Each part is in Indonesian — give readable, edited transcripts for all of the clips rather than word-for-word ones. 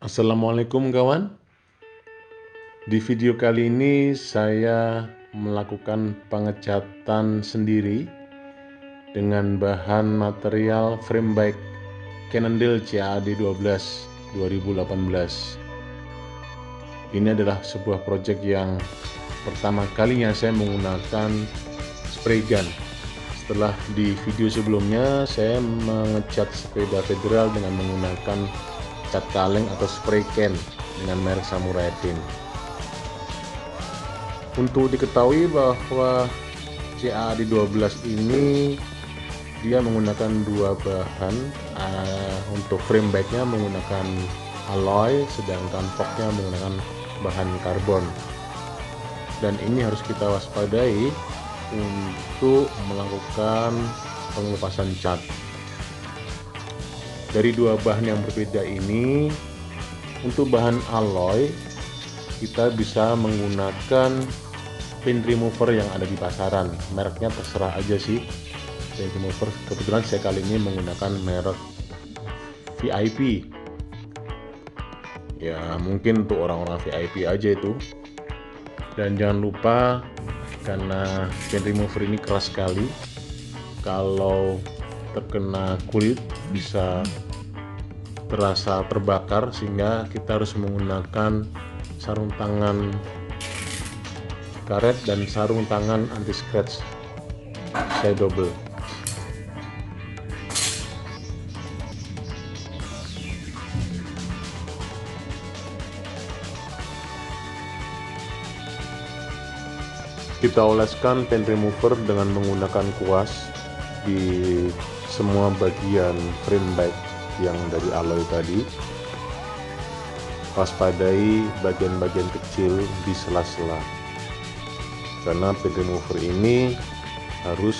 Assalamualaikum kawan. Di video kali ini saya melakukan pengecatan sendiri dengan bahan material frame bike Cannondale CAD12 2018. Ini adalah sebuah proyek yang pertama kalinya saya menggunakan spray gun. Setelah di video sebelumnya saya mengecat sepeda federal dengan menggunakan cat kaleng atau spray can dengan merek Samurai Tint. Untuk diketahui bahwa CAD12 ini dia menggunakan dua bahan. Untuk frame bike-nya menggunakan alloy, sedangkan fork-nya menggunakan bahan karbon. Dan ini harus kita waspadai untuk melakukan pengelupasan cat. Dari dua bahan yang berbeda ini, untuk bahan alloy kita bisa menggunakan paint remover yang ada di pasaran. Mereknya terserah aja sih, paint remover. Kebetulan saya kali ini menggunakan merek VIP. Ya mungkin untuk orang-orang VIP aja itu. Dan jangan lupa, karena paint remover ini keras sekali, kalau terkena kulit bisa terasa terbakar, sehingga kita harus menggunakan sarung tangan karet dan sarung tangan anti scratch. Saya double. Kita oleskan paint remover dengan menggunakan kuas di semua bagian frame bike yang dari alloy tadi. Waspadai bagian-bagian kecil di sela-sela, karena paint remover ini harus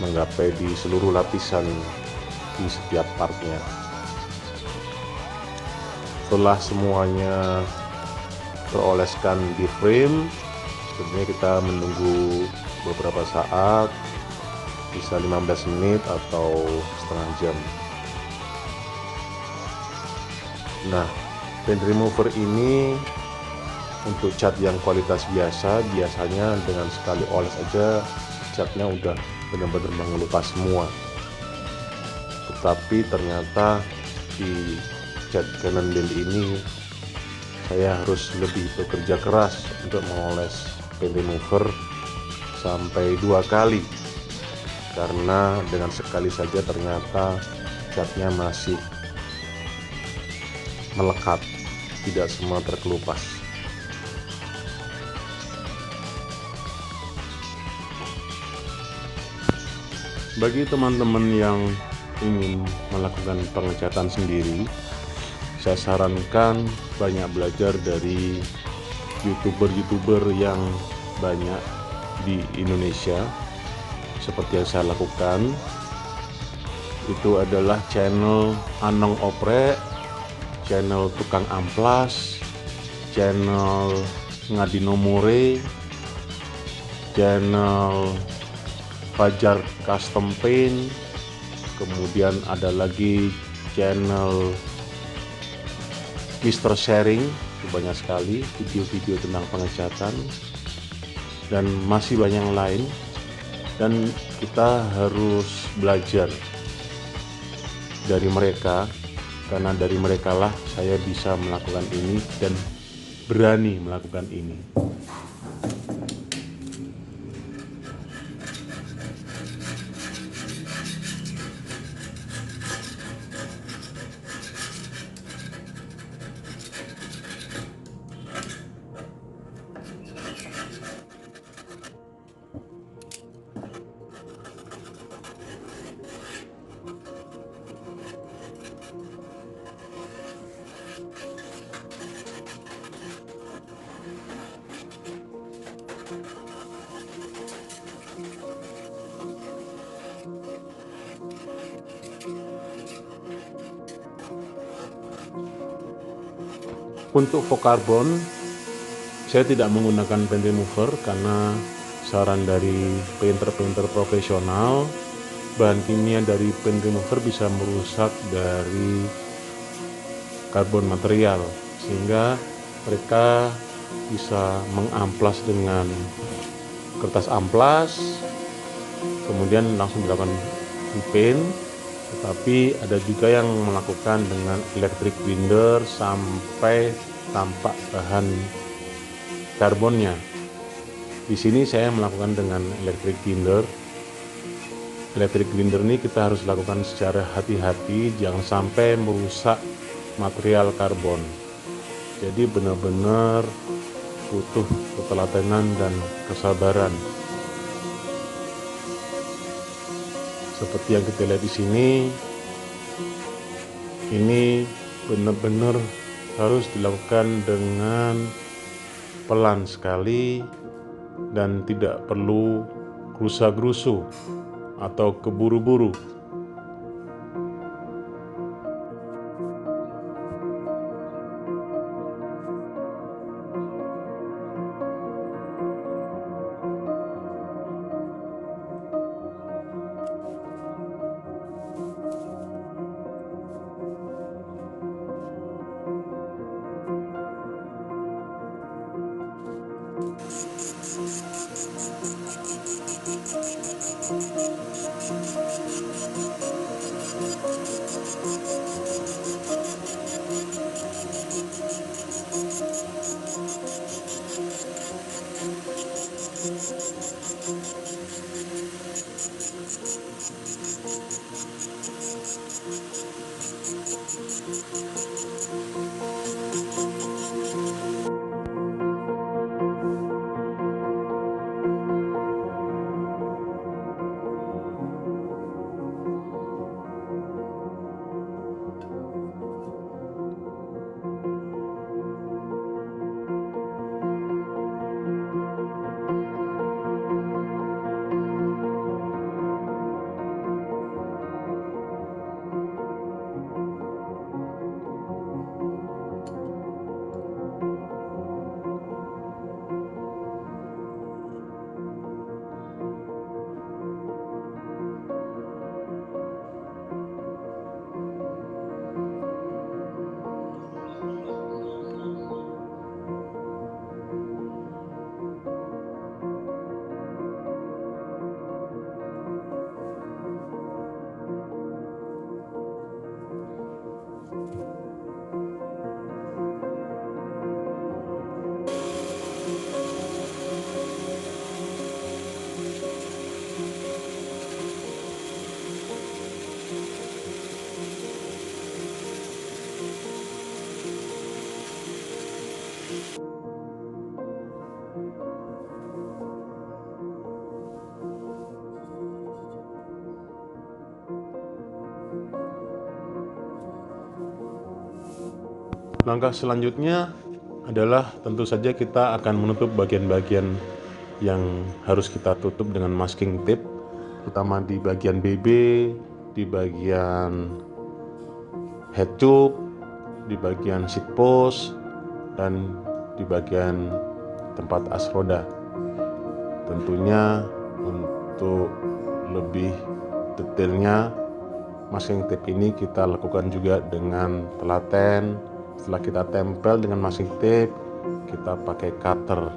menggapai di seluruh lapisan di setiap partnya. Setelah semuanya teroleskan di frame, sebenarnya kita menunggu beberapa saat, bisa 15 menit atau setengah jam. Nah, paint remover ini untuk cat yang kualitas biasa, biasanya dengan sekali oles aja catnya udah benar-benar mengelupas semua. Tetapi ternyata di cat Cannondale ini saya harus lebih bekerja keras untuk mengoles paint remover sampai 2 kali, karena dengan sekali saja ternyata catnya masih melekat, tidak semua terkelupas. Bagi teman-teman yang ingin melakukan pengecatan sendiri, saya sarankan banyak belajar dari youtuber yang banyak di Indonesia. Seperti yang saya lakukan, itu adalah channel Anong Oprek, channel Tukang Amplas, channel Ngadino Mure, channel Fajar Custom Paint, kemudian ada lagi channel Mr. Sharing. Itu banyak sekali video-video tentang pengecatan dan masih banyak yang lain, dan kita harus belajar dari mereka, karena dari mereka lah saya bisa melakukan ini dan berani melakukan ini. Untuk fork karbon saya tidak menggunakan paint remover, karena saran dari painter-painter profesional, bahan kimia dari paint remover bisa merusak dari karbon material, sehingga mereka bisa mengamplas dengan kertas amplas, kemudian langsung dilakukan repaint. Tetapi ada juga yang melakukan dengan electric binder sampai tampak bahan karbonnya. Di sini saya melakukan dengan electric binder. Electric binder ini kita harus lakukan secara hati-hati, jangan sampai merusak material karbon. Jadi benar-benar butuh ketelatenan dan kesabaran. Seperti yang kita lihat di sini, ini benar-benar harus dilakukan dengan pelan sekali dan tidak perlu gerusa-gerusu atau keburu-buru. Langkah selanjutnya adalah tentu saja kita akan menutup bagian-bagian yang harus kita tutup dengan masking tape, terutama di bagian BB, di bagian head tube, di bagian seat post, dan di bagian tempat as roda. Tentunya untuk lebih detailnya, masking tape ini kita lakukan juga dengan telaten. Setelah kita tempel dengan masking tape, kita pakai cutter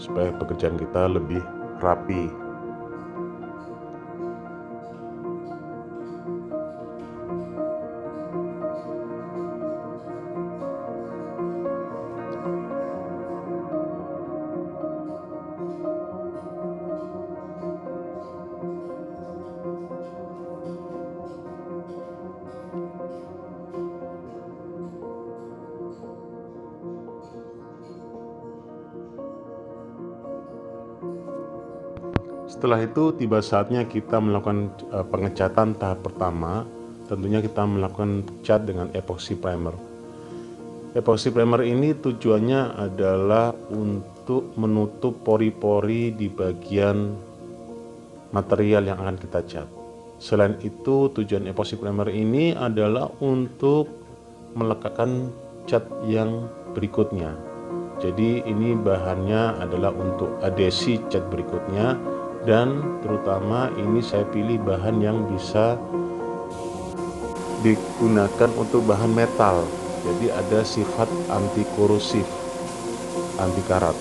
supaya pekerjaan kita lebih rapi. Setelah itu tiba saatnya kita melakukan pengecatan tahap pertama. Tentunya kita melakukan cat dengan epoxy primer. Epoxy primer ini tujuannya adalah untuk menutup pori-pori di bagian material yang akan kita cat. Selain itu, tujuan epoxy primer ini adalah untuk melekatkan cat yang berikutnya. Jadi ini bahannya adalah untuk adhesi cat berikutnya, dan terutama ini saya pilih bahan yang bisa digunakan untuk bahan metal. Jadi ada sifat anti korosif, anti karat.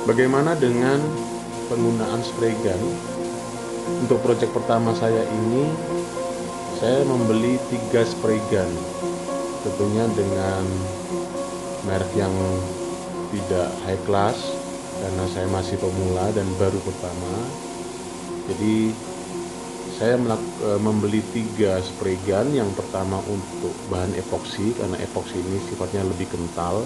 Bagaimana dengan penggunaan spray gun? Untuk proyek pertama saya ini, saya membeli 3 spray gun, tentunya dengan merek yang tidak high class karena saya masih pemula dan baru pertama. Jadi saya membeli 3 spray gun. Yang pertama untuk bahan epoksi, karena epoksi ini sifatnya lebih kental.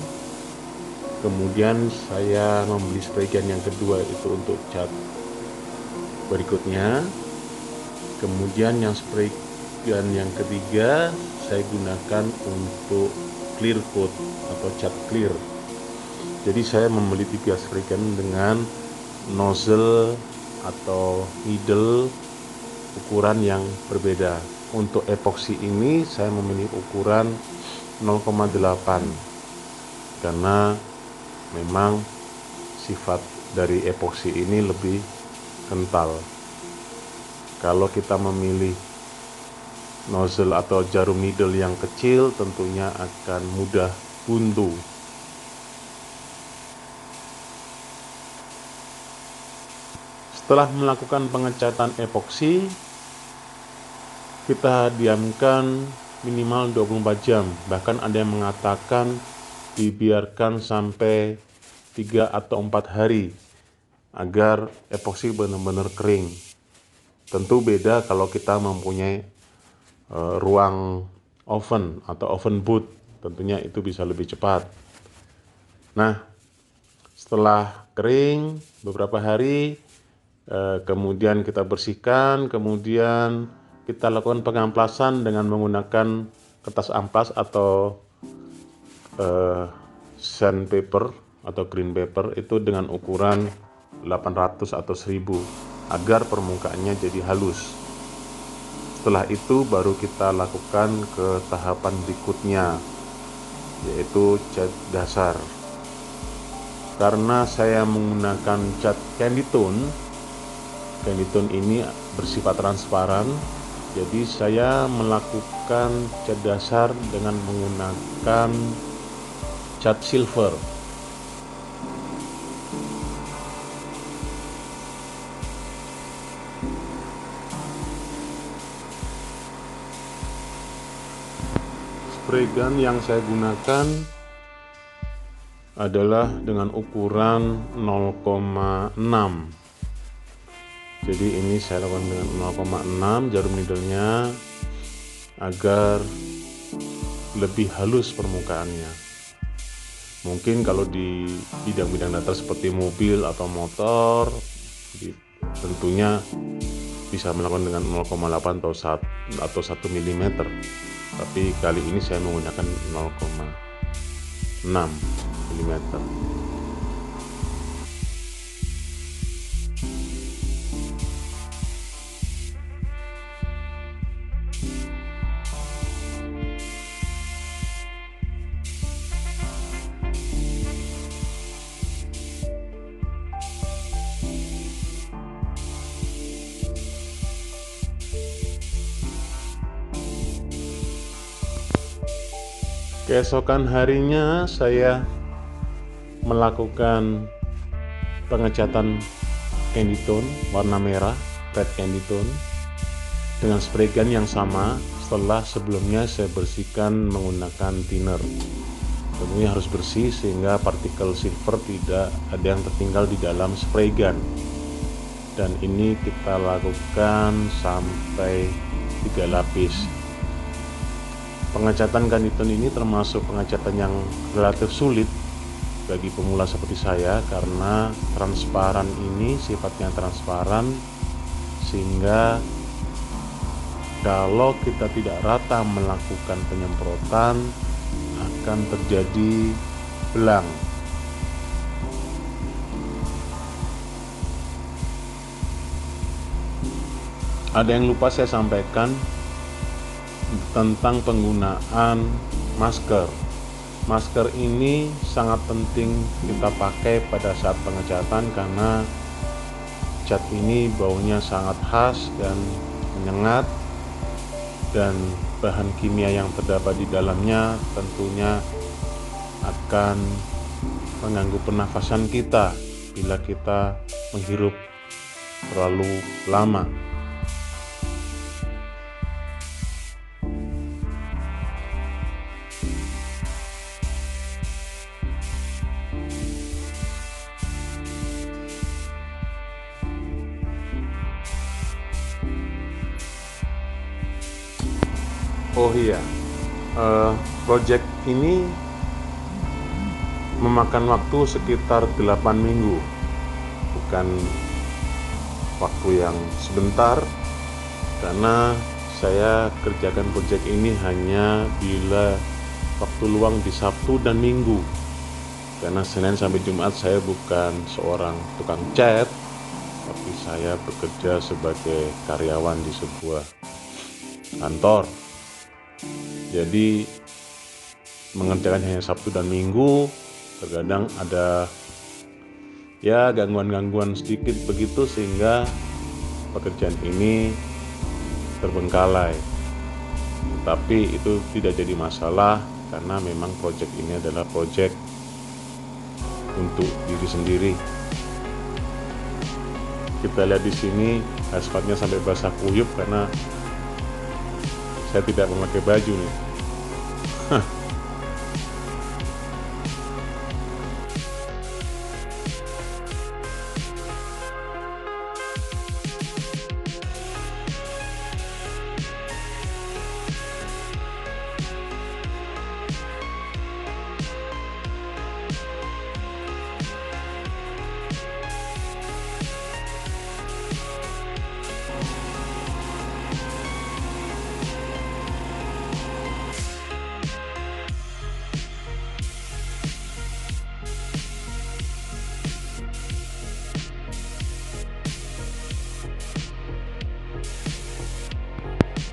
Kemudian saya membeli spray gun yang kedua itu untuk cat berikutnya. Kemudian yang spray gun yang ketiga saya gunakan untuk clear coat atau cat clear. Jadi saya membeli 3 spray gun dengan nozzle atau needle ukuran yang berbeda. Untuk epoksi ini saya memilih ukuran 0,8 karena memang sifat dari epoksi ini lebih kental. Kalau kita memilih nozzle atau jarum needle yang kecil, tentunya akan mudah buntu. Setelah melakukan pengecatan epoksi, kita diamkan minimal 24 jam. Bahkan ada yang mengatakan dibiarkan sampai 3 atau 4 hari agar epoksi benar-benar kering. Tentu beda kalau kita mempunyai ruang oven atau oven boot, tentunya itu bisa lebih cepat. Nah, setelah kering beberapa hari, kemudian kita bersihkan, kemudian kita lakukan pengamplasan dengan menggunakan kertas amplas atau sandpaper atau green paper itu dengan ukuran 800 atau 1000 agar permukaannya jadi halus. Setelah itu baru kita lakukan ke tahapan berikutnya, yaitu cat dasar. Karena saya menggunakan cat candy tone ini bersifat transparan, jadi saya melakukan cat dasar dengan menggunakan cat silver. Spray gun yang saya gunakan adalah dengan ukuran 0,6. Jadi ini saya lakukan dengan 0,6 jarum needle-nya agar lebih halus permukaannya. Mungkin kalau di bidang-bidang datar seperti mobil atau motor, tentunya bisa melakukan dengan 0,8 atau 1 mm. Tapi kali ini saya menggunakan 0,6 mm. Keesokan harinya saya melakukan pengecatan candy tone warna merah, red candy tone, dengan spray gun yang sama setelah sebelumnya saya bersihkan menggunakan thinner. Tentunya harus bersih sehingga partikel silver tidak ada yang tertinggal di dalam spray gun. Dan ini kita lakukan sampai 3 lapis. Pengecatan candy tone ini termasuk pengecatan yang relatif sulit bagi pemula seperti saya karena transparan ini sifatnya transparan, sehingga kalau kita tidak rata melakukan penyemprotan akan terjadi belang. Ada yang lupa saya sampaikan tentang penggunaan masker. Masker ini sangat penting kita pakai pada saat pengecatan karena cat ini baunya sangat khas dan menyengat, dan bahan kimia yang terdapat di dalamnya tentunya akan mengganggu pernafasan kita bila kita menghirup terlalu lama. Oh iya, project ini memakan waktu sekitar 8 minggu, bukan waktu yang sebentar, karena saya kerjakan project ini hanya bila waktu luang di Sabtu dan Minggu, karena Senin sampai Jumat saya bukan seorang tukang cat, tapi saya bekerja sebagai karyawan di sebuah kantor. Jadi mengerjakan hanya Sabtu dan Minggu, terkadang ada ya gangguan-gangguan sedikit begitu, sehingga pekerjaan ini terbengkalai. Tapi itu tidak jadi masalah, karena memang proyek ini adalah proyek untuk diri sendiri. Kita lihat di sini aspalnya sampai basah kuyup karena saya tidak memakai baju nih.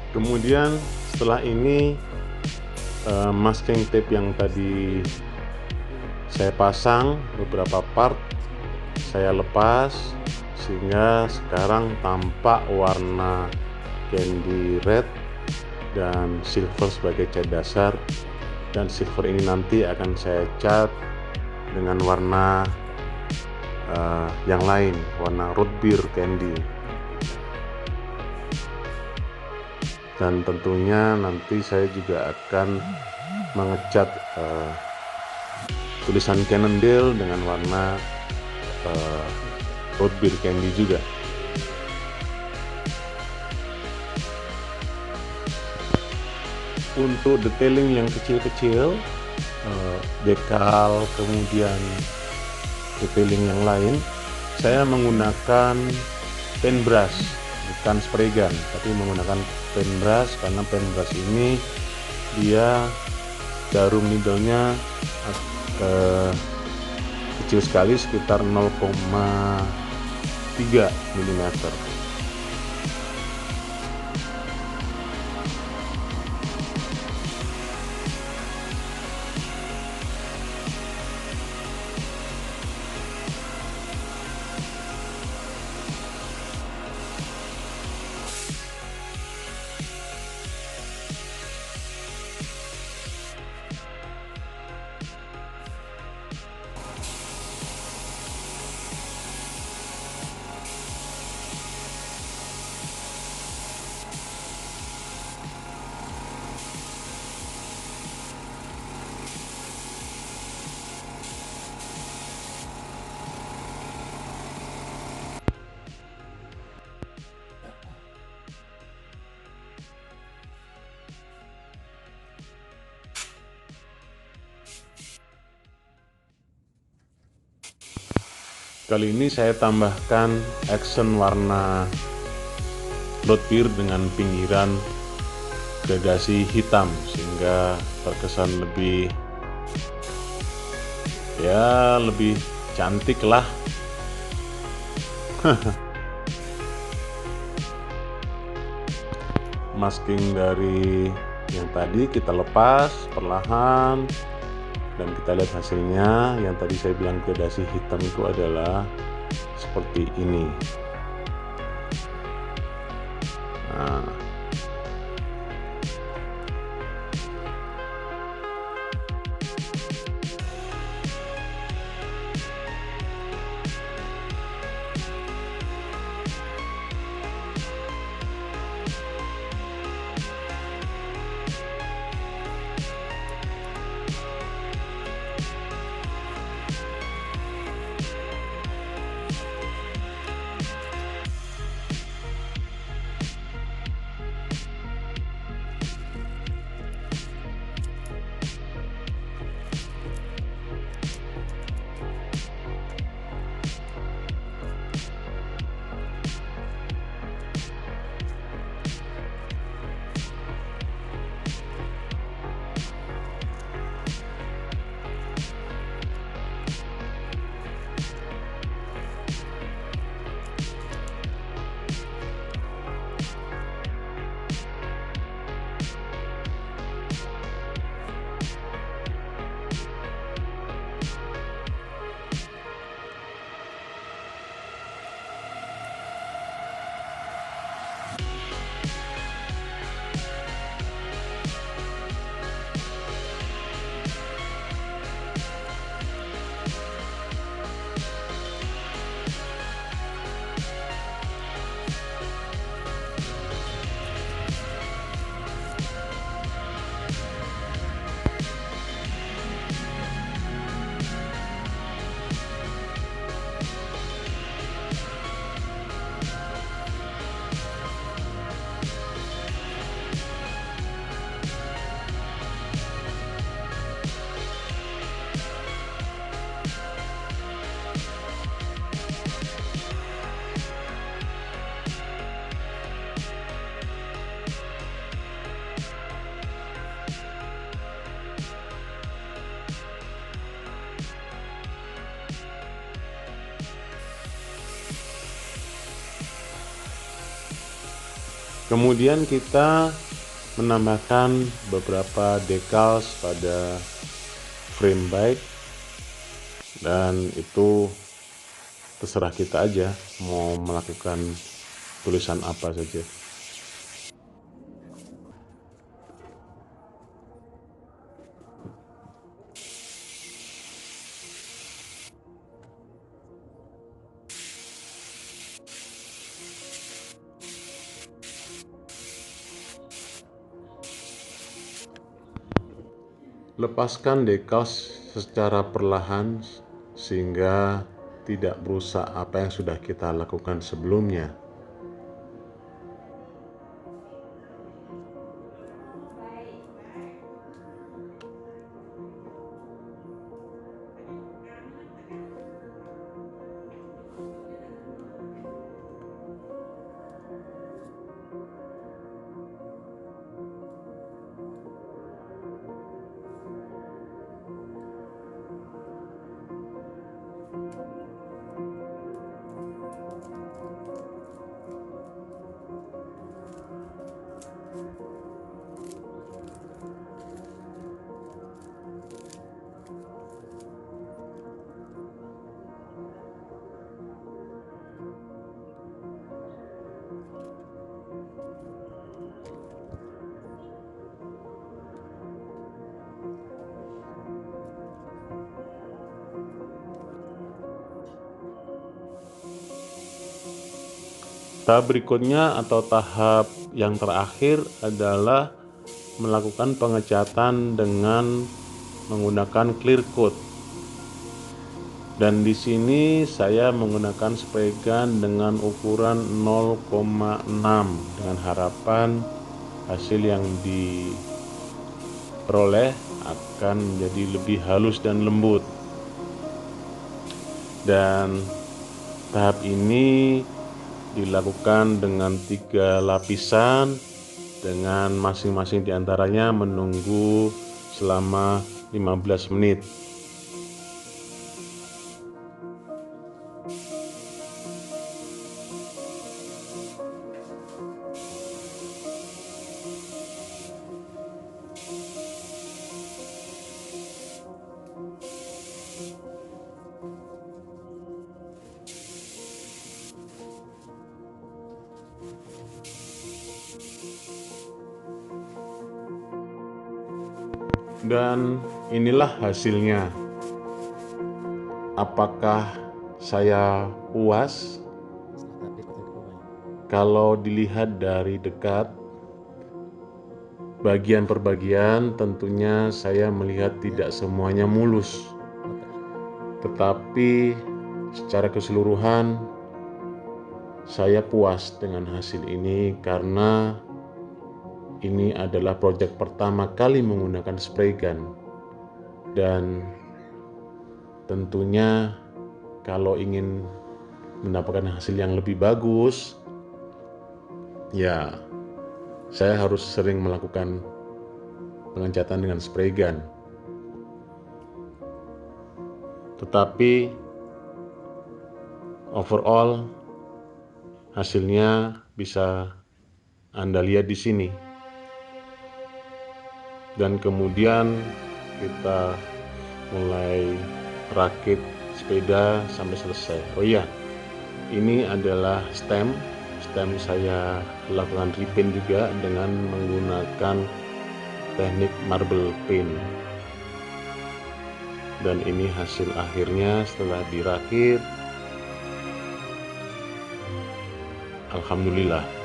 Kemudian setelah ini masking tape yang tadi saya pasang beberapa part saya lepas, sehingga sekarang tampak warna candy red dan silver sebagai cat dasar, dan silver ini nanti akan saya cat dengan warna yang lain, warna root beer candy. Dan tentunya nanti saya juga akan mengecat tulisan Cannondale dengan warna root beer candy juga. Untuk detailing yang kecil-kecil, dekal, kemudian detailing yang lain, saya menggunakan paintbrush, bukan spray gun, tapi menggunakan paintbrush, karena paintbrush ini dia jarum needle-nya kecil sekali, sekitar 0,3 mm. Kali ini saya tambahkan accent warna root beer dengan pinggiran gradasi hitam, sehingga terkesan lebih cantik lah. Masking dari yang tadi kita lepas perlahan, dan kita lihat hasilnya. Yang tadi saya bilang gradasi hitam itu adalah seperti ini. Nah, kemudian kita menambahkan beberapa decals pada frame bike, dan itu terserah kita aja mau melakukan tulisan apa saja. Lepaskan decals secara perlahan sehingga tidak merusak apa yang sudah kita lakukan sebelumnya. Tahap berikutnya atau tahap yang terakhir adalah melakukan pengecatan dengan menggunakan clear coat. Dan di sini saya menggunakan spray gun dengan ukuran 0,6 dengan harapan hasil yang diperoleh akan menjadi lebih halus dan lembut. Dan tahap ini dilakukan dengan 3 lapisan dengan masing-masing diantaranya menunggu selama 15 menit. Dan inilah hasilnya. Apakah saya puas? Kalau dilihat dari dekat, bagian per bagian tentunya saya melihat tidak semuanya mulus. Tetapi secara keseluruhan saya puas dengan hasil ini karena ini adalah proyek pertama kali menggunakan spray gun. Dan tentunya kalau ingin mendapatkan hasil yang lebih bagus, ya saya harus sering melakukan pengecatan dengan spray gun. Tetapi overall hasilnya bisa Anda lihat di sini. Dan kemudian kita mulai rakit sepeda sampai selesai. Oh iya, ini adalah stem saya lakukan repaint juga dengan menggunakan teknik marble paint. Dan ini hasil akhirnya setelah dirakit. Alhamdulillah.